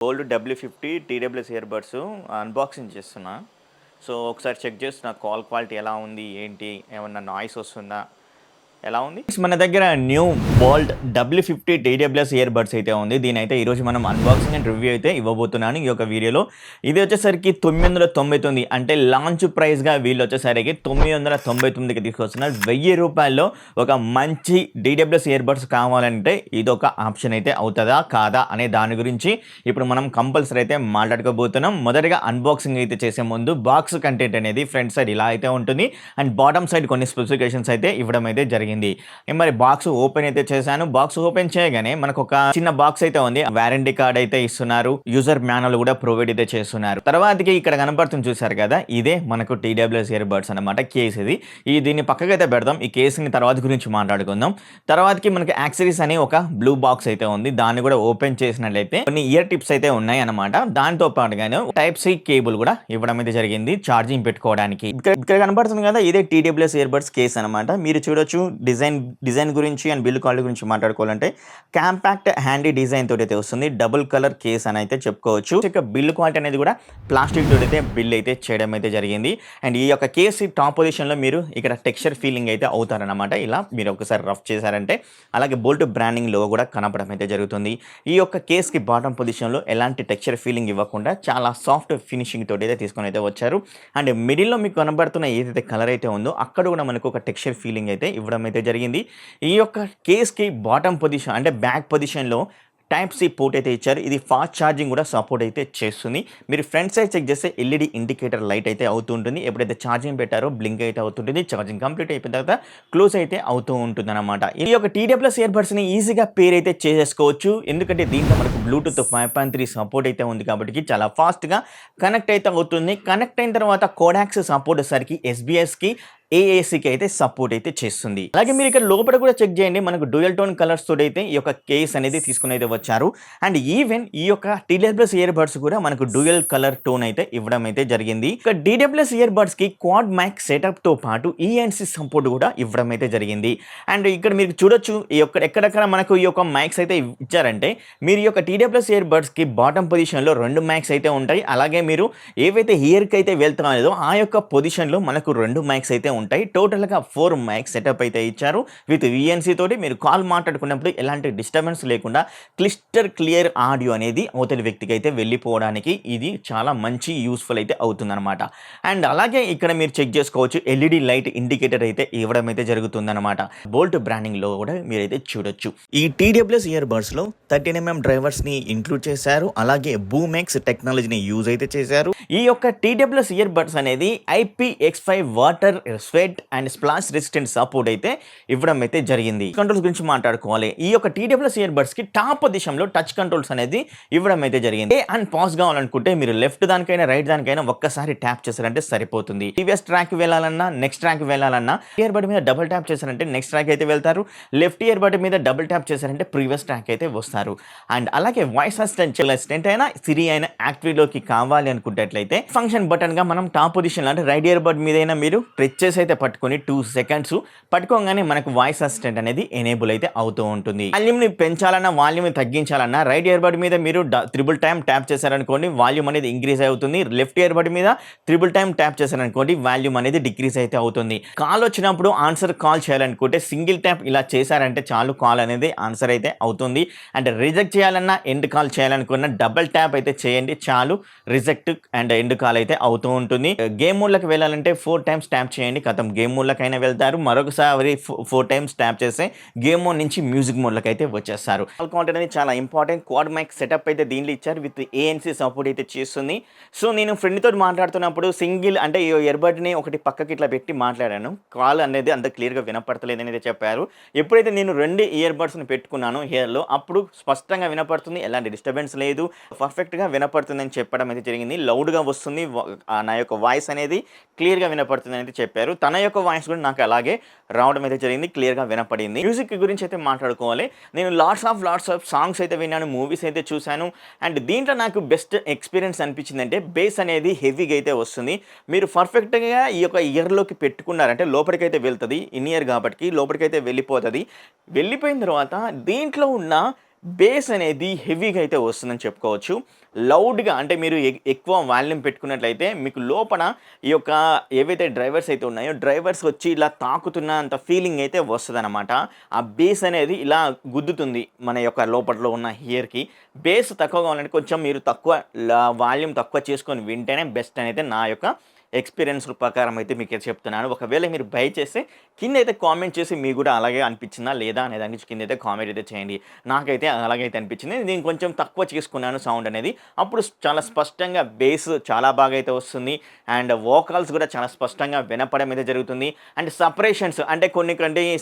బోల్డ్ W50 TWS earbuds unboxing చేస్తున్నా. So ఒకసారి check చేస్తున్నా కాల్ క్వాలిటీ ఎలా ఉంది, ఏంటి, ఏమన్నా నాయిస్ వస్తుందా, ఎలా ఉంది. మన దగ్గర new bolt W50 TWS earbuds అయితే ఉంది. దీని అయితే ఈరోజు మనం అన్బాక్సింగ్ అండ్ రివ్యూ అయితే ఇవ్వబోతున్నాను ఈ యొక్క వీడియోలో. ఇది వచ్చేసరికి 999, అంటే లాంచ్ ప్రైస్గా వీళ్ళు వచ్చేసరికి 999కి తీసుకొస్తున్నారు. 1000 రూపాయల్లో ఒక మంచి DWS ఇయర్బడ్స్ కావాలంటే ఇదొక ఆప్షన్ అయితే అవుతుందా కాదా అనే దాని గురించి ఇప్పుడు మనం కంపల్సరీ అయితే మాట్లాడుకోబోతున్నాం. మొదటిగా అన్బాక్సింగ్ అయితే చేసే ముందు బాక్స్ కంటెంట్ అనేది ఫ్రంట్ సైడ్ ఇలా అయితే ఉంటుంది అండ్ బాటమ్ సైడ్ కొన్ని స్పెసిఫికేషన్స్ అయితే ఇవ్వడం అయితే జరిగింది. మరి బాక్స్ ఓపెన్ అయితే చేశాను. బాక్స్ ఓపెన్ చేయగానే మనకు ఒక చిన్న బాక్స్ అయితే ఉంది. వారంటీ కార్డ్ అయితే ఇస్తున్నారు. యూజర్ మాన్యువల్ కూడా ప్రొవైడ్ అయితే చేస్తున్నారు. తర్వాతకి ఇక్కడ కనబడుతుంది చూసారు కదా, ఇదే మనకు TWS ఇయర్బడ్స్ అనమాట. కేస్ ఇది దీన్ని పక్కకి అయితే పెడదాం. ఈ కేసుని తర్వాత గురించి మాట్లాడుకుందాం. తర్వాతకి మనకి యాక్సెసరీస్ అని ఒక బ్లూ బాక్స్ అయితే ఉంది. దాన్ని కూడా ఓపెన్ చేసినట్లయితే కొన్ని ఇయర్ టిప్స్ అయితే ఉన్నాయి అనమాట. దాంతో పాటుగానే టైప్ సి కేబుల్ కూడా ఇవ్వడం అయితే జరిగింది ఛార్జింగ్ పెట్టుకోవడానికి. ఇక్కడ కనబడుతుంది కదా, ఇదే TWS ఇయర్బడ్స్ కేస్ అనమాట. మీరు చూడొచ్చు డిజైన్ గురించి అండ్ బిల్డ్ క్వాలిటీ గురించి మాట్లాడుకోవాలంటే కాంపాక్ట్ హ్యాండీ డిజైన్ తోటి అయితే వస్తుంది. డబుల్ కలర్ కేస్ అని అయితే చెప్పుకోవచ్చు. ఇక బిల్డ్ క్వాలిటీ అనేది కూడా ప్లాస్టిక్ తోటి అయితే బిల్డ్ అయితే చేయడం అయితే జరిగింది. అండ్ ఈ యొక్క కేస్ టాప్ పొజిషన్లో మీరు ఇక్కడ టెక్స్చర్ ఫీలింగ్ అయితే అవుతారనమాట. ఇలా మీరు ఒకసారి రఫ్ చేశారంటే అలాగే బోల్ట్ బ్రాండింగ్ లో కూడా కనపడడం అయితే జరుగుతుంది. ఈ యొక్క కేస్కి బాటమ్ పొజిషన్లో ఎలాంటి టెక్స్చర్ ఫీలింగ్ ఇవ్వకుండా చాలా సాఫ్ట్ ఫినిషింగ్ తోటి అయితే తీసుకొని అయితే వచ్చారు. అండ్ మిడిల్లో మీకు కనబడుతున్న ఏదైతే కలర్ అయితే ఉందో అక్కడ కూడా మనకు ఒక టెక్స్చర్ ఫీలింగ్ అయితే ఇవ్వడం అయితే జరిగింది. ఈ యొక్క కేస్కి బాటమ్ పొజిషన్ అంటే బ్యాక్ పొజిషన్లో టైప్ సి పోర్ట్ అయితే ఇచ్చారు. ఇది ఫాస్ట్ ఛార్జింగ్ కూడా సపోర్ట్ అయితే చేస్తుంది. మీరు ఫ్రంట్ సైడ్ చెక్ చేస్తే LED ఇండికేటర్ లైట్ అయితే అవుతుంటుంది. ఎప్పుడైతే ఛార్జింగ్ పెట్టారో బ్లింక్ అయితే అవుతుంటుంది. ఛార్జింగ్ కంప్లీట్ అయిపోయిన తర్వాత క్లోజ్ అయితే అవుతూ ఉంటుంది అనమాట. ఈ యొక్క TWS ఇయర్బడ్స్ని ఈజీగా పేర్ అయితే చేసేసుకోవచ్చు. ఎందుకంటే దీంట్లో మనకు బ్లూటూత్ 5.3 సపోర్ట్ అయితే ఉంది కాబట్టి చాలా ఫాస్ట్గా కనెక్ట్ అయితే అవుతుంది. కనెక్ట్ అయిన తర్వాత కోడాక్స్ సపోర్ట్ సరికి SBSకి AACకి అయితే సపోర్ట్ అయితే చేస్తుంది. అలాగే మీరు ఇక్కడ లోపల కూడా చెక్ చేయండి. మనకు డ్యూయల్ టోన్ కలర్స్ తోటి అయితే ఈ యొక్క కేస్ అనేది తీసుకుని అయితే వచ్చారు. అండ్ ఈవెన్ ఈ యొక్క TWS ఇయర్బడ్స్ కూడా మనకు డ్యూయల్ కలర్ టోన్ అయితే ఇవ్వడం అయితే జరిగింది. ఇక TWS ఇయర్బడ్స్ కి క్వాడ్ మైక్ సెటప్ తో పాటు ENC సపోర్ట్ కూడా ఇవ్వడం అయితే జరిగింది. అండ్ ఇక్కడ మీరు చూడొచ్చు ఎక్కడెక్కడ మనకు ఈ యొక్క మైక్స్ అయితే ఇచ్చారంటే, మీరు ఈ యొక్క TWS ఇయర్బడ్స్ కి బాటమ్ పొజిషన్ లో 2 మైక్స్ అయితే ఉంటాయి. అలాగే మీరు ఏవైతే ఇయర్ కి అయితే వెళ్తున్నాయో ఆ యొక్క పొజిషన్ లో మనకు 2 మైక్స్ అయితే ఉంటాయి. టోటల్గా 4 మైక్ సెటప్ అయితే ఇచ్చారు. విత్ ENC తోటి మీరు కాల్ మాట్లాడుకున్నప్పుడు ఎలాంటి డిస్టర్బెన్స్ లేకుండా క్లియర్ ఆడియో అనేది అవతలి వ్యక్తికి అయితే వెళ్ళిపోవడానికి ఇది చాలా మంచి యూస్ఫుల్ అయితే అవుతుందన్నమాట. అండ్ అలాగే ఇక్కడ మీరు చెక్ చేసుకోవచ్చు, LED లైట్ ఇండికేటర్ అయితే ఇవ్వడం అయితే జరుగుతుందన్నమాట. బోల్ట్ బ్రాండింగ్ లో కూడా మీరైతే చూడొచ్చు. ఈ TWS ఇయర్బడ్స్ లో 13mm డ్రైవర్స్ ని ఇంక్లూడ్ చేశారు. అలాగే BoomX టెక్నాలజీని యూజ్ అయితే చేశారు. ఈ యొక్క TWS ఇయర్బడ్స్ అనేది IPX5 water sweat and splash resistant support అయితే ఇవ్వడం అయితే జరిగింది. కంట్రోల్స్ గురించి మాట్లాడుకోవాలి. ఈ యొక్క TWS ఇయర్బడ్స్ కి టాప్ పొజిషన్లో టచ్ కంట్రోల్స్ అనేది ఇవ్వడం అయితే జరిగింది. అండ్ పాజ్ కావాలనుకుంటే మీరు లెఫ్ట్ దానికైనా రైట్ దానికైనా ఒక్కసారి ట్యాప్ చేశారంటే సరిపోతుంది. ప్రీవియస్ ట్రాక్ వెళ్ళాలన్నా నెక్స్ట్ ట్రాక్ వెళ్ళాలన్నా ఇయర్బడ్ మీద డబుల్ ట్యాప్ చేశారంటే నెక్స్ట్ ట్రాక్ అయితే వెళ్తారు. లెఫ్ట్ ఇయర్బడ్ మీద డబుల్ ట్యాప్ చేశారంటే ప్రీవియస్ ట్రాక్ అయితే వస్తారు. అండ్ అలాగే వాయిస్ అసిస్టెంట్ అయినా సిరి అయినా యాక్టివ్లోకి కావాలి అనుకున్నట్లయితే ఫంక్షన్ బటన్ గా మనం టాప్ పొజిషన్ అంటే రైట్ ఇయర్బడ్ మీద అయినా మీరు ప్రెస్ చేసి అయితే పట్టుకొని 2 సెకండ్స్ పట్టుకోగానే మనకు వాయిస్ అసిస్టెంట్ అనేది ఎనేబుల్ అయితే అవుతూ ఉంటుంది. వాల్యూమ్ ని పెంచాలన్నా వాల్యూమ్ తగ్గించాలన్నా రైట్ ఇయర్బడ్ మీద మీరు ట్రిపుల్ టైం ట్యాప్ చేశారనుకోండి వాల్యూమ్ అనేది ఇంక్రీజ్ అవుతుంది. లెఫ్ట్ ఇయర్బడ్ మీద ట్రిపుల్ టైం ట్యాప్ చేశారనుకోండి వాల్యూమ్ అనేది డిక్రీజ్ అయితే అవుతుంది. కాల్ వచ్చినప్పుడు ఆన్సర్ కాల్ చేయాలనుకుంటే సింగిల్ ట్యాప్ ఇలా చేశారంటే చాలు, కాల్ అనేది ఆన్సర్ అయితే అవుతుంది. అంటే రిజెక్ట్ చేయాలన్నా ఎండ్ కాల్ చేయాలనుకున్న డబుల్ ట్యాప్ అయితే చేయండి చాలు, రిజెక్ట్ అండ్ ఎండ్ కాల్ అయితే అవుతూ ఉంటుంది. గేమ్ మోడ్లోకి వెళ్ళాలంటే 4 టైమ్స్ ట్యాప్ చేయండి, కథం గేమ్ మోడ్లకైనా వెళ్తారు. మరొకసారి 4 టైమ్స్ ట్యాప్ చేస్తే గేమ్ మోడ్ నుంచి మ్యూజిక్ మోడ్లకి అయితే వచ్చేస్తారు. కాల్ అనేది చాలా ఇంపార్టెంట్. క్వాడ్ మైక్ సెటప్ అయితే దీంట్లో ఇచ్చారు. విత్ ANC సపోర్ట్ అయితే చేస్తుంది. సో నేను ఫ్రెండ్ తోటి మాట్లాడుతున్నప్పుడు సింగిల్ అంటే ఈ ఇయర్బడ్ని ఒకటి పక్కకి ఇట్లా పెట్టి మాట్లాడాను. కాల్ అనేది అంత క్లియర్గా వినపడతలేదు అనేది చెప్పారు. ఎప్పుడైతే నేను 2 ఇయర్బడ్స్ని పెట్టుకున్నాను హియర్లో అప్పుడు స్పష్టంగా వినపడుతుంది, ఎలాంటి డిస్టర్బెన్స్ లేదు, పర్ఫెక్ట్గా వినపడుతుంది అని చెప్పడం అయితే జరిగింది. లౌడ్గా వస్తుంది, నా యొక్క వాయిస్ అనేది క్లియర్గా వినపడుతుంది అనేది చెప్పారు. తన యొక్క వాయిస్ కూడా నాకు అలాగే రావడం అయితే జరిగింది, క్లియర్గా వినపడింది. మ్యూజిక్ గురించి అయితే మాట్లాడుకోవాలి. నేను లాట్స్ ఆఫ్ సాంగ్స్ అయితే విన్నాను, మూవీస్ అయితే చూశాను. అండ్ దీంట్లో నాకు బెస్ట్ ఎక్స్పీరియన్స్ అనిపించింది అంటే బేస్ అనేది హెవీగా అయితే వస్తుంది. మీరు పర్ఫెక్ట్గా ఈ యొక్క ఇయర్లోకి పెట్టుకున్నారంటే లోపలికైతే వెళ్తుంది. ఇన్ ఇయర్ కాబట్టి లోపలికైతే వెళ్ళిపోతుంది. వెళ్ళిపోయిన తర్వాత దీంట్లో ఉన్న బేస్ అనేది హెవీగా అయితే వస్తుందని చెప్పుకోవచ్చు. లౌడ్‌గా అంటే మీరు ఎక్కువ వాల్యూమ్ పెట్టుకున్నట్లయితే మీకు లోపల ఈ యొక్క ఏవైతే డ్రైవర్స్ అయితే ఉన్నాయో డ్రైవర్స్ వచ్చి ఇలా తాకుతున్నంత ఫీలింగ్ అయితే వస్తదనమాట. ఆ బేస్ అనేది ఇలా గుద్దుతుంది మన యొక్క లోపట్లో ఉన్న హియర్‌కి. బేస్ తక్కువగా ఉండాలంటే కొంచెం మీరు తక్కువ వాల్యూమ్ తక్కువ చేసుకొని వింటేనే బెస్ట్ అనైతే నా యొక్క ఎక్స్‌పీరియన్స్ ప్రకారం అయితే మీకు చెప్తున్నాను. ఒకవేళ మీరు బై చేస్తే కిందైతే కామెంట్ చేసి మీకు కూడా అలాగే అనిపించిందా లేదా అనే దాని గురించి కిందైతే కామెంట్ అయితే చేయండి. నాకైతే అలాగైతే అనిపించింది. నేను కొంచెం తక్కువ చేసుకున్నాను సౌండ్ అనేది. అప్పుడు చాలా స్పష్టంగా బేస్ చాలా బాగా అయితే వస్తుంది. అండ్ వోకల్స్ కూడా చాలా స్పష్టంగా వినపడం అయితే జరుగుతుంది. అండ్ సెపరేషన్స్ అంటే కొన్ని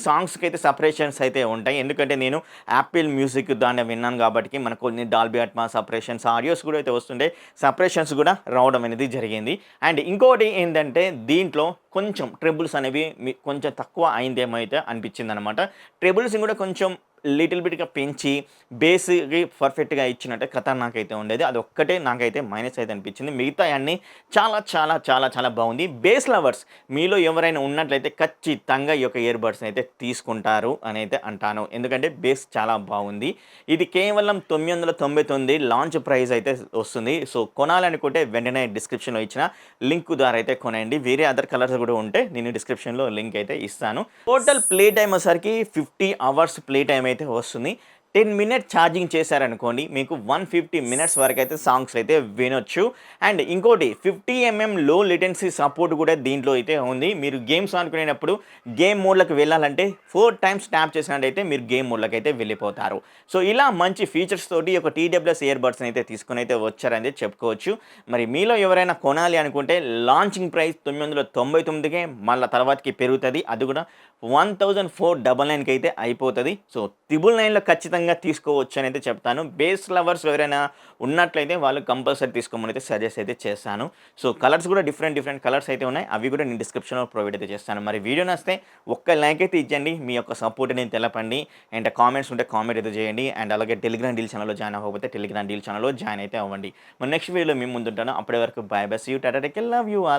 సాంగ్స్‌కి అయితే సెపరేషన్స్ అయితే ఉంటాయి. ఎందుకంటే నేను యాపిల్ మ్యూజిక్ దాన్ని విన్నాను కాబట్టి మనకు కొన్ని డాల్బీ అట్మాస్ సెపరేషన్స్ ఆడియోస్ కూడా అయితే వస్తుండే. సెపరేషన్స్ కూడా రావడం అనేది జరిగింది. అండ్ ఇంకోటి ఏంటంటే దీంట్లో కొంచెం ట్రిబుల్స్ అనేవి కొంచెం తక్కువ అయిందేమో అయితే అనిపించిందనమాట. ట్రిబుల్స్‌ని కూడా కొంచెం లిటిల్ బిట్‌గా పెంచి బేస్‌కి పర్ఫెక్ట్‌గా ఇచ్చినట్టే ఖతర్నాకైతే ఉండేది. అదొక్కటే నాకైతే మైనస్ అయితే అనిపించింది. మిగతాయన్నీ చాలా చాలా చాలా చాలా బాగుంది. బేస్ లవర్స్ మీలో ఎవరైనా ఉన్నట్లయితే ఖచ్చితంగా ఈ యొక్క ఇయర్‌బడ్స్‌ని అయితే తీసుకుంటారు అని అయితే అంటాను. ఎందుకంటే బేస్ చాలా బాగుంది. ఇది కేవలం 999 లాంచ్ ప్రైస్ అయితే వస్తుంది. సో కొనాలనుకుంటే వెంటనే డిస్క్రిప్షన్‌లో ఇచ్చిన లింక్ ద్వారా అయితే కొనండి. వేరే అదర్ కలర్స్ కూడా ఉంటే నేను డిస్క్రిప్షన్‌లో లింక్ అయితే ఇస్తాను. టోటల్ ప్లే టైమ్ వచ్చేసరికి 50 అవర్స్ ప్లే టైమ్ అయితే వస్తుంది. 10 మినిట్స్ ఛార్జింగ్ చేశారనుకోండి మీకు 150 మినిట్స్ వరకైతే సాంగ్స్ అయితే వినొచ్చు. అండ్ ఇంకోటి 50 లో లేటెన్సీ సపోర్ట్ కూడా దీంట్లో అయితే ఉంది. మీరు గేమ్స్ ఆడుకునేటప్పుడు గేమ్ మోడ్‌లోకి వెళ్ళాలంటే 4 టైమ్స్ ట్యాప్ చేసినట్టయితే మీరు గేమ్ మోడ్‌లోకి అయితే వెళ్ళిపోతారు. సో ఇలా మంచి ఫీచర్స్ తోటి ఒక టీడబ్ల్యూఎస్ ఇయర్‌బడ్స్‌ని అయితే తీసుకొని అయితే వచ్చారని చెప్పుకోవచ్చు. మరి మీలో ఎవరైనా కొనాలి అనుకుంటే లాంచింగ్ ప్రైస్ 999కే మళ్ళా తర్వాతకి పెరుగుతది. అది కూడా 1499కి అయితే అయిపోతది. సో 999లో ఖచ్చితంగా తీసుకోవచ్చు అని అయితే చెప్తాను. బేస్ లవర్స్ ఎవరైనా ఉన్నట్లయితే వాళ్ళు కంపల్సరీ తీసుకోమని అయితే సజెస్ట్ అయితే చేస్తాను. సో కలర్స్ కూడా డిఫరెంట్ కలర్స్ అయితే ఉన్నాయి. అవి కూడా నేను డిస్క్రిప్షన్‌లో ప్రొవైడ్ అయితే చేస్తాను. మరి వీడియో నచ్చితే ఒక్క లైక్ అయితే ఇచ్చేయండి. మీ యొక్క సపోర్ట్‌ని తెలపండి. అండ్ కామెంట్స్ ఉంటే కామెంట్ అయితే చేయండి. అండ్ అలాగే టెలిగ్రామ్ డీల్ ఛానెల్‌లో జాయిన్ అవ్వకపోతే టెలిగ్రామ్ డీల్ ఛానెల్‌లో జాయిన్ అయితే అవ్వండి. మరి నెక్స్ట్ వీడియోలో మీ ముందుంటాను. అప్పటి వరకు బై బై. See you. టాటా take care. Love you all.